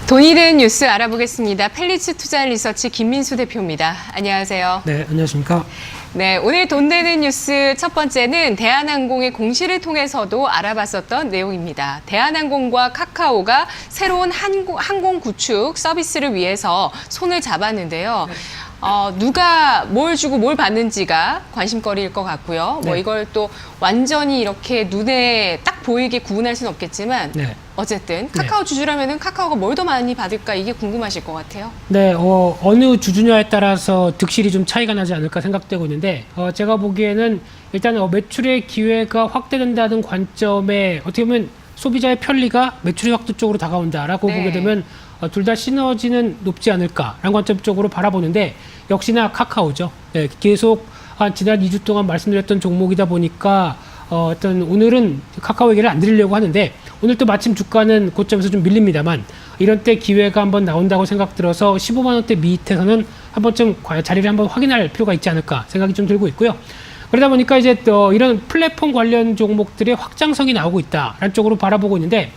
돈이 된 뉴스 알아보겠습니다. 펠리츠 투자 리서치 김민수 대표입니다. 안녕하세요. 네, 안녕하십니까. 네, 오늘 돈 되는 뉴스 첫 번째는 대한항공의 공시를 통해서도 알아봤었던 내용입니다. 대한항공과 카카오가 새로운 항공 구축 서비스를 위해서 손을 잡았는데요. 누가 뭘 주고 뭘 받는지가 관심거리일 것 같고요. 뭐 네. 이걸 또 완전히 이렇게 눈에 딱 보이게 구분할 수는 없겠지만 네. 어쨌든 카카오 주주라면은 카카오가 뭘 더 많이 받을까 이게 궁금하실 것 같아요. 네, 어느 주주냐에 따라서 득실이 좀 차이가 나지 않을까 생각되고 있는데, 제가 보기에는 일단 매출의 기회가 확대된다는 관점에 어떻게 보면 소비자의 편리가 매출의 확대 쪽으로 다가온다라고 네. 보게 되면 둘 다 시너지는 높지 않을까라는 관점 쪽으로 바라보는데, 역시나 카카오죠. 네, 계속 지난 2주 동안 말씀드렸던 종목이다 보니까 오늘은 카카오 얘기를 안 드리려고 하는데, 오늘 또 마침 주가는 고점에서 좀 밀립니다만, 이런 때 기회가 한번 나온다고 생각 들어서 15만 원대 밑에서는 한 번쯤 자리를 한번 확인할 필요가 있지 않을까 생각이 좀 들고 있고요. 그러다 보니까 이제 이런 플랫폼 관련 종목들의 확장성이 나오고 있다라는 쪽으로 바라보고 있는데,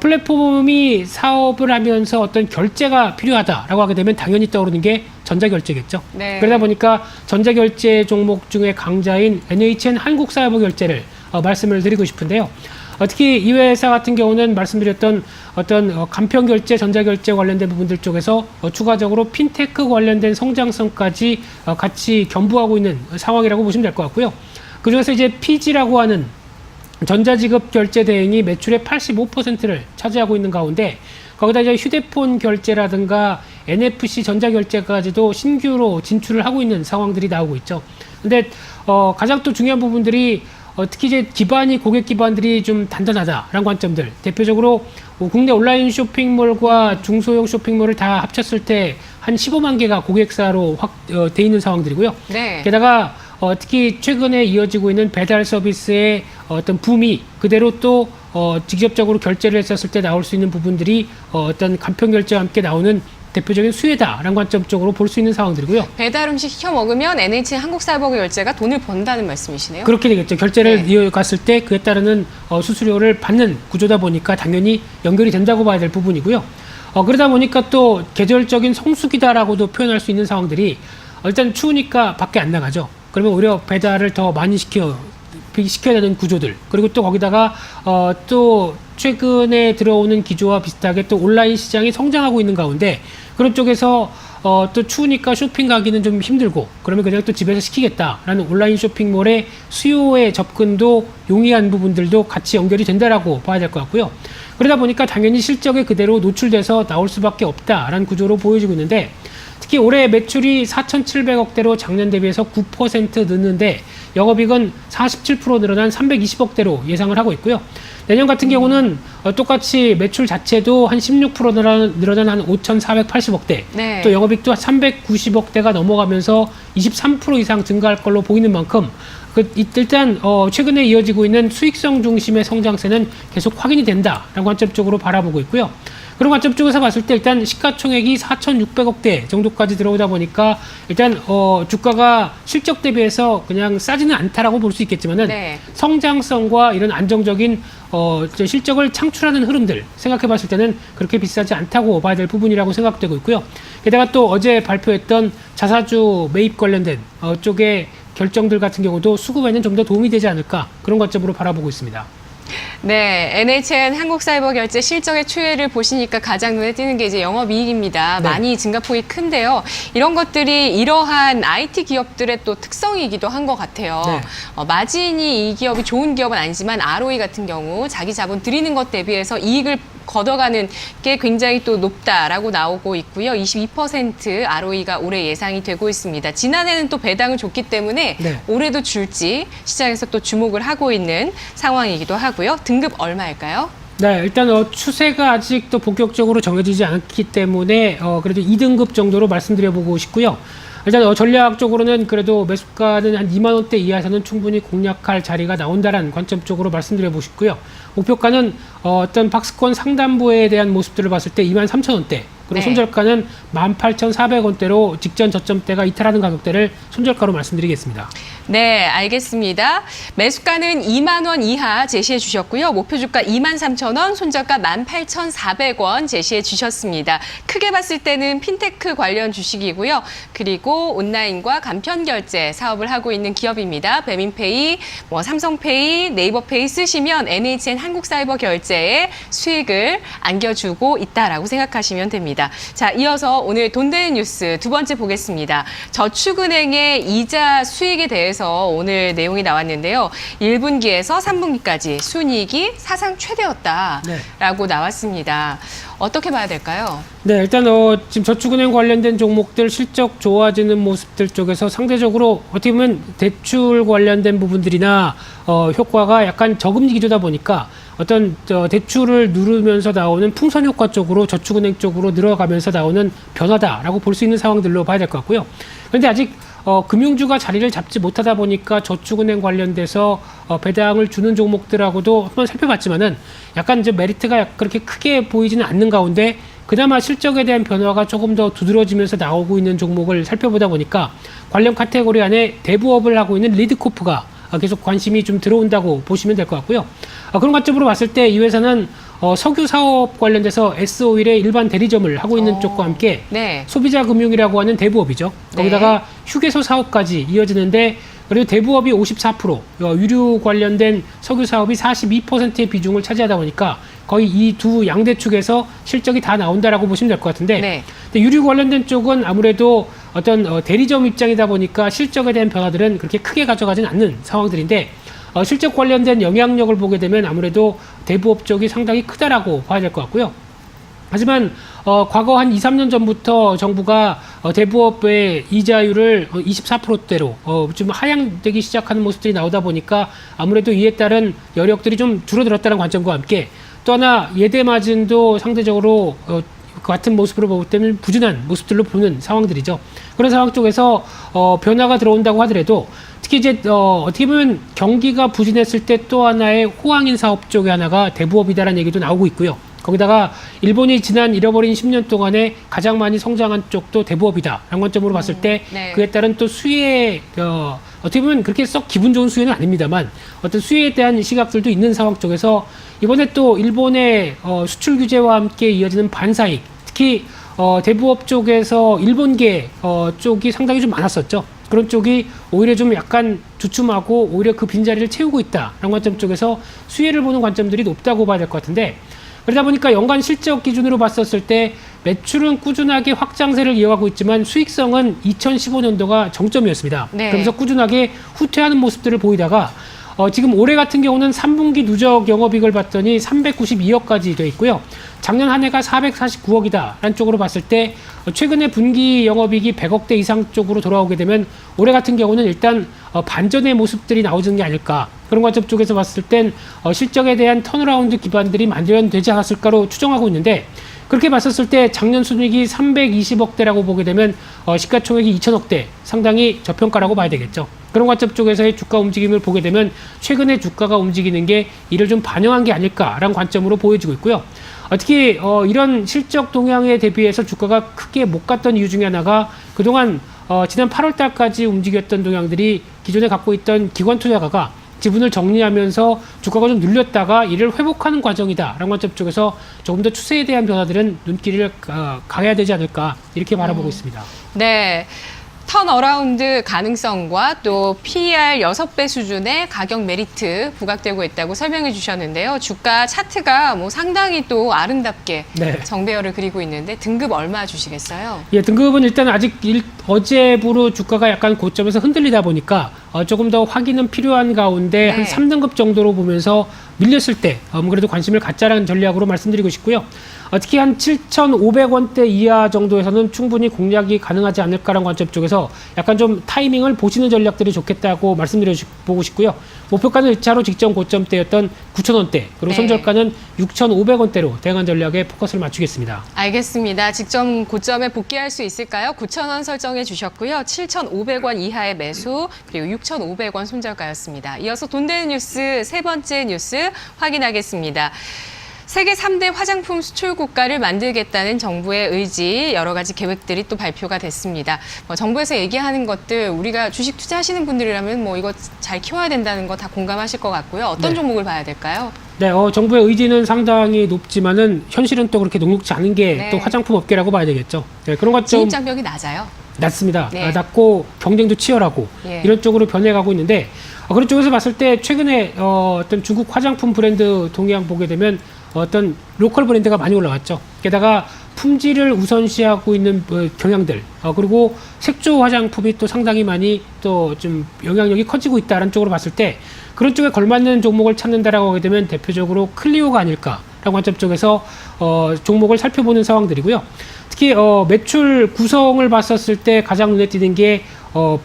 플랫폼이 사업을 하면서 어떤 결제가 필요하다라고 하게 되면 당연히 떠오르는 게 전자결제겠죠. 네. 그러다 보니까 전자결제 종목 중에 강자인 NHN 한국사회보결제를 말씀을 드리고 싶은데요. 특히 이 회사 같은 경우는 말씀드렸던 어떤 간편결제, 전자결제 관련된 부분들 쪽에서 추가적으로 핀테크 관련된 성장성까지 같이 겸부하고 있는 상황이라고 보시면 될 것 같고요. 그중에서 이제 피지라고 하는 전자지급 결제 대행이 매출의 85%를 차지하고 있는 가운데, 거기다 이제 휴대폰 결제라든가 NFC 전자결제까지도 신규로 진출을 하고 있는 상황들이 나오고 있죠. 근데 가장 또 중요한 부분들이 특히 이제 고객 기반들이 좀 단단하다라는 관점들, 대표적으로 국내 온라인 쇼핑몰과 중소형 쇼핑몰을 다 합쳤을 때 한 15만 개가 고객사로 돼 있는 상황들이고요. 네. 게다가 특히 최근에 이어지고 있는 배달 서비스의 어떤 붐이 그대로 또 직접적으로 결제를 했었을 때 나올 수 있는 부분들이 어떤 간편 결제와 함께 나오는 대표적인 수혜다라는 관점 쪽으로 볼 수 있는 상황들이고요. 배달 음식 시켜 먹으면 NHN 한국사회보결제가 돈을 번다는 말씀이시네요. 그렇게 되겠죠. 결제를 네. 이어갔을 때 그에 따르는 수수료를 받는 구조다 보니까 당연히 연결이 된다고 봐야 될 부분이고요. 그러다 보니까 또 계절적인 성수기다라고도 표현할 수 있는 상황들이 일단 추우니까 밖에 안 나가죠. 그러면 오히려 배달을 더 많이 시켜야 되는 구조들, 그리고 또 거기다가 또 최근에 들어오는 기조와 비슷하게 또 온라인 시장이 성장하고 있는 가운데, 그런 쪽에서 또 추우니까 쇼핑 가기는 좀 힘들고, 그러면 그냥 또 집에서 시키겠다라는 온라인 쇼핑몰의 수요의 접근도 용이한 부분들도 같이 연결이 된다라고 봐야 될 것 같고요. 그러다 보니까 당연히 실적에 그대로 노출돼서 나올 수밖에 없다라는 구조로 보여지고 있는데, 특히 올해 매출이 4,700억대로 작년 대비해서 9% 늘는데 영업이익은 47% 늘어난 320억대로 예상을 하고 있고요. 내년 같은 경우는 똑같이 매출 자체도 한 16% 늘어난 한 5,480억대, 네. 또 영업이익도 390억대가 넘어가면서 23% 이상 증가할 걸로 보이는 만큼 일단 최근에 이어지고 있는 수익성 중심의 성장세는 계속 확인이 된다라는 관점 쪽으로 바라보고 있고요. 그런 관점 쪽에서 봤을 때 일단 시가총액이 4,600억대 정도까지 들어오다 보니까 일단 주가가 실적 대비해서 그냥 싸지는 않다라고 볼 수 있겠지만은, 네. 성장성과 이런 안정적인 실적을 창출하는 흐름들 생각해 봤을 때는 그렇게 비싸지 않다고 봐야 될 부분이라고 생각되고 있고요. 게다가 또 어제 발표했던 자사주 매입 관련된 쪽의 결정들 같은 경우도 수급에는 좀 더 도움이 되지 않을까, 그런 관점으로 바라보고 있습니다. 네, NHN 한국사회보결제 실적의 추이를 보시니까 가장 눈에 띄는 게 이제 영업이익입니다. 네. 많이 증가폭이 큰데요. 이런 것들이 이러한 IT 기업들의 또 특성이기도 한 것 같아요. 네. 마진이 이 기업이 좋은 기업은 아니지만 ROE 같은 경우 자기 자본 들이는 것 대비해서 이익을 걷어가는 게 굉장히 또 높다라고 나오고 있고요. 22% ROE가 올해 예상이 되고 있습니다. 지난해는 또 배당을 줬기 때문에 네. 올해도 줄지 시장에서 또 주목을 하고 있는 상황이기도 하고요. 등급 얼마일까요? 네, 일단 추세가 아직도 본격적으로 정해지지 않기 때문에 그래도 2등급 정도로 말씀드려보고 싶고요. 일단 전략적으로는 그래도 매수가는 한 2만 원대 이하에서는 충분히 공략할 자리가 나온다라는 관점 쪽으로 말씀드려보고 싶고요. 목표가는 어떤 박스권 상단부에 대한 모습들을 봤을 때 2만 3천 원대, 그리고 네. 손절가는 18,400원대로 직전 저점대가 이탈하는 가격대를 손절가로 말씀드리겠습니다. 네, 알겠습니다. 매수가는 2만 원 이하 제시해 주셨고요. 목표 주가 2만 3천 원, 손절가 18,400원 제시해 주셨습니다. 크게 봤을 때는 핀테크 관련 주식이고요. 그리고 온라인과 간편 결제 사업을 하고 있는 기업입니다. 배민페이, 삼성페이, 네이버페이 쓰시면 NHN 한국사이버 결제에 수익을 안겨주고 있다라고 생각하시면 됩니다. 자, 이어서 오늘 돈 되는 뉴스 두 번째 보겠습니다. 저축은행의 이자 수익에 대해서 오늘 내용이 나왔는데요. 1분기에서 3분기까지 순이익이 사상 최대였다라고 나왔습니다. 어떻게 봐야 될까요? 네, 일단 지금 저축은행 관련된 종목들 실적 좋아지는 모습들 쪽에서 상대적으로 어떻게 보면 대출 관련된 부분들이나 효과가 약간 저금리 기조다 보니까 어떤 대출을 누르면서 나오는 풍선 효과 쪽으로 저축은행 쪽으로 늘어가면서 나오는 변화다라고 볼 수 있는 상황들로 봐야 될 것 같고요. 그런데 아직 금융주가 자리를 잡지 못하다 보니까 저축은행 관련돼서 배당을 주는 종목들하고도 한번 살펴봤지만은 약간 이제 메리트가 그렇게 크게 보이지는 않는 가운데 그나마 실적에 대한 변화가 조금 더 두드러지면서 나오고 있는 종목을 살펴보다 보니까 관련 카테고리 안에 대부업을 하고 있는 리드코프가 계속 관심이 좀 들어온다고 보시면 될 것 같고요. 그런 관점으로 봤을 때 이 회사는 석유 사업 관련돼서 S-오일의 일반 대리점을 하고 있는 쪽과 함께 네. 소비자 금융이라고 하는 대부업이죠. 거기다가 휴게소 사업까지 이어지는데 그리고 대부업이 54%, 유류 관련된 석유 사업이 42%의 비중을 차지하다 보니까 거의 이 두 양대축에서 실적이 다 나온다라고 보시면 될 것 같은데 네. 근데 유류 관련된 쪽은 아무래도 어떤 대리점 입장이다 보니까 실적에 대한 변화들은 그렇게 크게 가져가지는 않는 상황들인데 실적 관련된 영향력을 보게 되면 아무래도 대부업 쪽이 상당히 크다라고 봐야 될 것 같고요. 하지만 과거 한 2, 3년 전부터 정부가 대부업의 이자율을 24%대로 좀 하향되기 시작하는 모습들이 나오다 보니까 아무래도 이에 따른 여력들이 좀 줄어들었다는 관점과 함께 또 하나 예대 마진도 상대적으로 같은 모습으로 볼 때는 부진한 모습들로 보는 상황들이죠. 그런 상황 쪽에서 변화가 들어온다고 하더라도 특히 이제 어떻게 보면 경기가 부진했을 때 또 하나의 호황인 사업 쪽에 하나가 대부업이다라는 얘기도 나오고 있고요. 거기다가 일본이 지난 잃어버린 10년 동안에 가장 많이 성장한 쪽도 대부업이다라는 관점으로 봤을 때 네. 그에 따른 또 수혜 어떻게 보면 그렇게 썩 기분 좋은 수혜는 아닙니다만 어떤 수혜에 대한 시각들도 있는 상황 쪽에서 이번에 또 일본의 수출 규제와 함께 이어지는 반사익 특히 대부업 쪽에서 일본계 쪽이 상당히 좀 많았었죠. 그런 쪽이 오히려 좀 약간 주춤하고 오히려 그 빈자리를 채우고 있다라는 관점 쪽에서 수혜를 보는 관점들이 높다고 봐야 될 것 같은데 그러다 보니까 연간 실적 기준으로 봤었을 때 매출은 꾸준하게 확장세를 이어가고 있지만 수익성은 2015년도가 정점이었습니다. 네. 그러면서 꾸준하게 후퇴하는 모습들을 보이다가 지금 올해 같은 경우는 3분기 누적 영업이익을 봤더니 392억까지 돼 있고요. 작년 한 해가 449억이다 라는 쪽으로 봤을 때 최근에 분기 영업이익이 100억대 이상 쪽으로 돌아오게 되면 올해 같은 경우는 일단 반전의 모습들이 나오는 게 아닐까 그런 관점 쪽에서 봤을 땐 실적에 대한 턴어라운드 기반들이 마련되지 않았을까로 추정하고 있는데 그렇게 봤었을 때 작년 순이익이 320억대라고 보게 되면 시가총액이 2천억대 상당히 저평가라고 봐야 되겠죠. 그런 관점 쪽에서의 주가 움직임을 보게 되면 최근에 주가가 움직이는 게 이를 좀 반영한 게 아닐까라는 관점으로 보여지고 있고요. 특히 이런 실적 동향에 대비해서 주가가 크게 못 갔던 이유 중에 하나가 그동안 지난 8월 달까지 움직였던 동향들이 기존에 갖고 있던 기관 투자가가 지분을 정리하면서 주가가 좀 눌렸다가 이를 회복하는 과정이다라는 관점 쪽에서 조금 더 추세에 대한 변화들은 눈길을 가야 되지 않을까 이렇게 바라보고 있습니다. 네. 턴어라운드 가능성과 또 PER 6배 수준의 가격 메리트 부각되고 있다고 설명해 주셨는데요. 주가 차트가 상당히 또 아름답게 네. 정배열을 그리고 있는데 등급 얼마 주시겠어요? 예, 등급은 일단 아직 어제부로 주가가 약간 고점에서 흔들리다 보니까 조금 더 확인은 필요한 가운데 네. 한 3등급 정도로 보면서 밀렸을 때 그래도 관심을 갖자라는 전략으로 말씀드리고 싶고요. 특히 한 7,500원대 이하 정도에서는 충분히 공략이 가능하지 않을까라는 관점 쪽에서 약간 좀 타이밍을 보시는 전략들이 좋겠다고 말씀드려보고 싶고요. 목표가는 1차로 직전 고점대였던 9,000원대 그리고 네. 손절가는 6,500원대로 대응한 전략에 포커스를 맞추겠습니다. 알겠습니다. 직전 고점에 복귀할 수 있을까요? 9,000원 설정해 주셨고요. 7,500원 이하의 매수 그리고 6,500원 손절가였습니다. 이어서 돈 되는 뉴스 세 번째 뉴스 확인하겠습니다. 세계 3대 화장품 수출 국가를 만들겠다는 정부의 의지, 여러 가지 계획들이 또 발표가 됐습니다. 정부에서 얘기하는 것들, 우리가 주식 투자하시는 분들이라면 이거 잘 키워야 된다는 거 다 공감하실 것 같고요. 어떤 네. 종목을 봐야 될까요? 네, 정부의 의지는 상당히 높지만은 현실은 또 그렇게 녹록지 않은 게 또 네. 화장품 업계라고 봐야 되겠죠. 네, 그런 것 좀 진입 장벽이 낮아요. 낮습니다. 네. 낮고 경쟁도 치열하고 예. 이런 쪽으로 변해가고 있는데 그런 쪽에서 봤을 때 최근에 어떤 중국 화장품 브랜드 동향 보게 되면 어떤 로컬 브랜드가 많이 올라왔죠. 게다가 품질을 우선시하고 있는 경향들 그리고 색조 화장품이 또 상당히 많이 또 좀 영향력이 커지고 있다는 쪽으로 봤을 때 그런 쪽에 걸맞는 종목을 찾는다라고 하게 되면 대표적으로 클리오가 아닐까라고 관점 쪽에서 종목을 살펴보는 상황들이고요. 특히 매출 구성을 봤었을 때 가장 눈에 띄는 게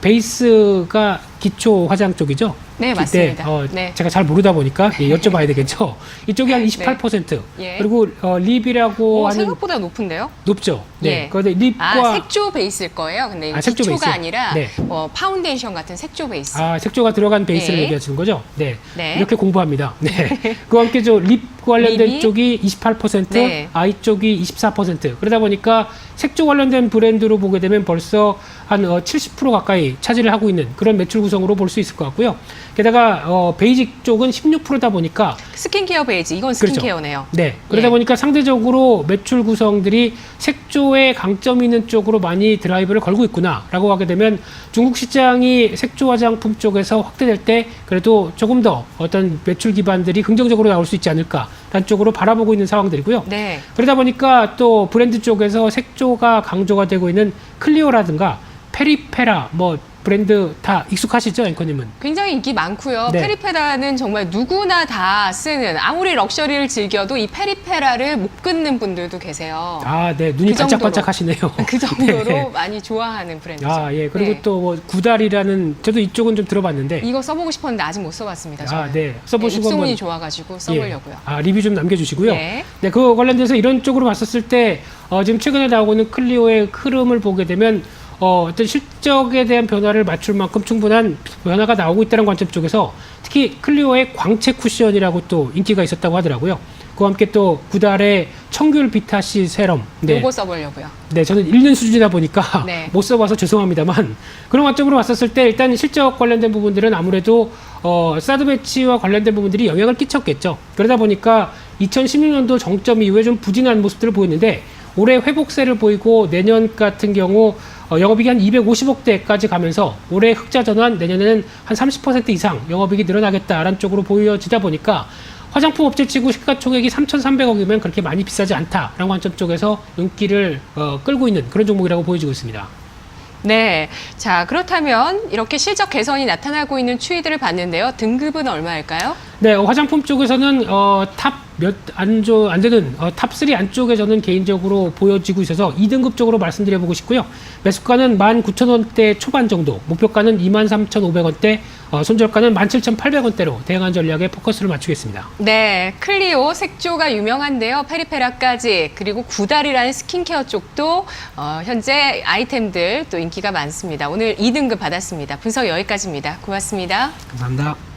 베이스가 기초 화장 쪽이죠. 네, 맞습니다. 네. 제가 잘 모르다 보니까 여쭤봐야 되겠죠. 이쪽이 한 28%. 예. 그리고 립이라고 하는 생각보다 높은데요? 높죠. 네. 예. 그런데 립과 색조 베이스일 거예요. 근데 이거 색조 기초가 베이스. 아니라 네. 파운데이션 같은 색조 베이스. 색조가 들어간 베이스를 네. 얘기하시는 거죠? 네. 네. 이렇게 공부합니다. 네. 그와 함께 립 관련된 립이? 쪽이 28%, 네. 아이 쪽이 24%. 그러다 보니까 색조 관련된 브랜드로 보게 되면 벌써 한 70% 가까이 차지를 하고 있는 그런 매출 구성으로 볼 수 있을 것 같고요. 게다가 베이직 쪽은 16%다 보니까 스킨케어 베이지. 이건 그렇죠. 스킨케어네요. 네. 그러다 예. 보니까 상대적으로 매출 구성들이 색조에 강점 있는 쪽으로 많이 드라이브를 걸고 있구나라고 하게 되면 중국 시장이 색조 화장품 쪽에서 확대될 때 그래도 조금 더 어떤 매출 기반들이 긍정적으로 나올 수 있지 않을까라는 쪽으로 바라보고 있는 상황들이고요. 네. 그러다 보니까 또 브랜드 쪽에서 색조가 강조가 되고 있는 클리오라든가 페리페라 브랜드 다 익숙하시죠, 앵커님은? 굉장히 인기 많고요. 네. 페리페라는 정말 누구나 다 쓰는, 아무리 럭셔리를 즐겨도 이 페리페라를 못 끊는 분들도 계세요. 네. 눈이 그 정도로. 반짝반짝하시네요. 그 정도로 네. 많이 좋아하는 브랜드죠. 예. 그리고 네. 또 구달이라는 저도 이쪽은 좀 들어봤는데 이거 써보고 싶었는데 아직 못 써봤습니다. 저는. 네. 써보시고 입소문이 한번 좋아가지고 써보려고요. 리뷰 좀 남겨주시고요. 네. 네, 그 관련돼서 이런 쪽으로 봤었을 때 지금 최근에 나오고 있는 클리오의 흐름을 보게 되면 어떤 실적에 대한 변화를 맞출 만큼 충분한 변화가 나오고 있다는 관점 쪽에서 특히 클리오의 광채 쿠션이라고 또 인기가 있었다고 하더라고요. 그와 함께 또 구달의 청귤 비타C 세럼. 네. 요거 써보려고요. 네, 저는 읽는 수준이다 보니까 네. 못 써봐서 죄송합니다만 그런 관점으로 봤었을 때 일단 실적 관련된 부분들은 아무래도 사드 배치와 관련된 부분들이 영향을 끼쳤겠죠. 그러다 보니까 2016년도 정점 이후에 좀 부진한 모습들을 보였는데 올해 회복세를 보이고 내년 같은 경우 영업이익이 한 250억대까지 가면서 올해 흑자 전환, 내년에는 한 30% 이상 영업이익이 늘어나겠다라는 쪽으로 보여지다 보니까 화장품 업체치고 시가총액이 3,300억이면 그렇게 많이 비싸지 않다라는 관점 쪽에서 인기를 끌고 있는 그런 종목이라고 보여지고 있습니다. 네. 자, 그렇다면 이렇게 실적 개선이 나타나고 있는 추이들을 봤는데요. 등급은 얼마일까요? 네, 화장품 쪽에서는 탑 몇 안 되는 탑 3 안쪽에 저는 개인적으로 보여지고 있어서 2등급 쪽으로 말씀드려보고 싶고요. 매수가는 19,000원대 초반 정도, 목표가는 23,500원대, 손절가는 17,800원대로 대응한 전략에 포커스를 맞추겠습니다. 네, 클리오 색조가 유명한데요. 페리페라까지 그리고 구달이라는 스킨케어 쪽도 현재 아이템들 또 인기가 많습니다. 오늘 2등급 받았습니다. 분석 여기까지입니다. 고맙습니다. 감사합니다.